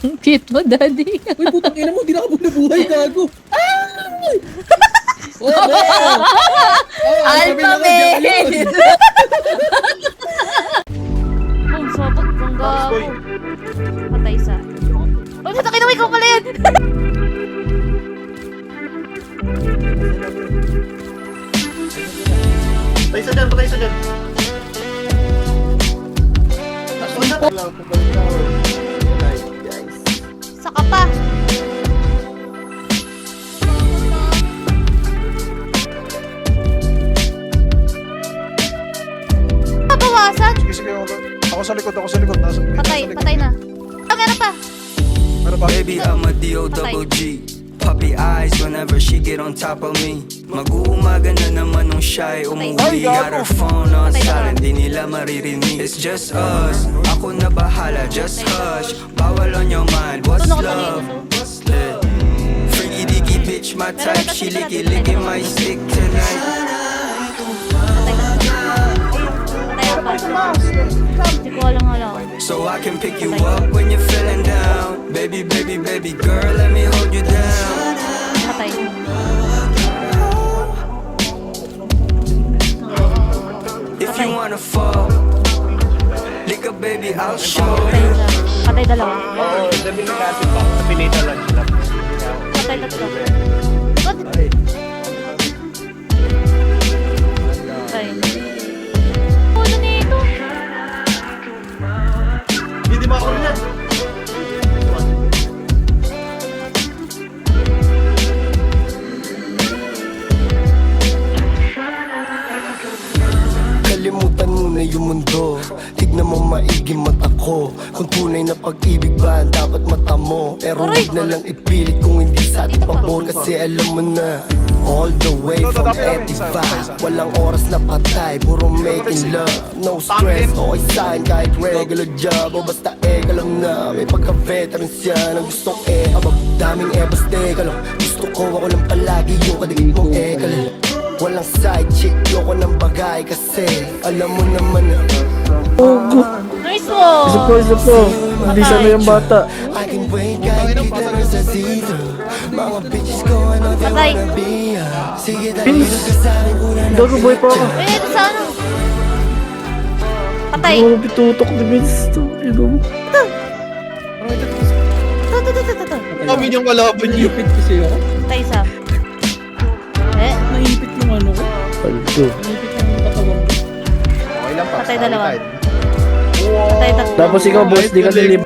Ang cute mo, daddy. Uy, putang ina mo, di na ka buhay, gago. Ay! Oh, Alpha male! Boom, sabog, kung gago. Patay isa. Uy, putang ina mo, ikaw pala yan! Patay isa dyan, patay isa dyan. Saka pa. Pabawasan? Sige, sige. Ako sa likod, ako sa likod. Patay, patay na. Ah, meron pa. Meron pa. Baby, I'm a D-O-double-G. Puppy eyes whenever she get on top of me. Mag-uumaga na naman nung shy umuwi. Got her phone on silent, di nila maririnig. It's just us, ako na bahala, just hush. Bawal on your mind, what's love? Yeah. Freaky dicky bitch, my type. She licky my stick tonight. Patay pa. Hindi ko alam. So I can pick you up when you're feeling down. Baby, baby, baby girl, let me hold you down. Patay. If you wanna fall, lick up baby, I'll show Patay you. isa. Patay dalawa. Oo, sabi ni Kasi pa, pinita lang sila. Patay tatlo. Patay. Ulo nito. Hindi ba ako yan? Kalimutan mo na yung mundo. Tignan mo maigi mata ko. Kung tunay na pag-ibig ba dapat mata mo. Pero Aray! huwag na lang ipilit kung hindi sa ating pabor. Kasi alam mo na all the way from 85. Walang oras na patay, puro making love. No stress, okay sa'kin kahit regular job. O basta ka lang na may pagka-veteran siya. Ang gustong abab, daming ebas, teka lang. Gusto ko ako lang palagi yung kadigit mong lang. Walang side chick, yoko ng bagay kasi alam mo naman na Nice one! Isa po. Hindi sana yung bata. I can wait kahit kita na sa zero. Mga bitches ko ano they Patay. wanna be. Sige dahil ka sa akin kung na Gago, buhay pa ako. Eh, ito sa ano? Patay. Ano pitutok ni Vince? Ito. Ito. Kami yung kalaban niyo. Naipit kasi ako. Patay isa. Eh, Naipit yung ano ko. Paldo. Naipit yung katawan ko. Okay lang pa. patay dalawa. Patay tatlo. Tapos ikaw, boss, di ka deliver.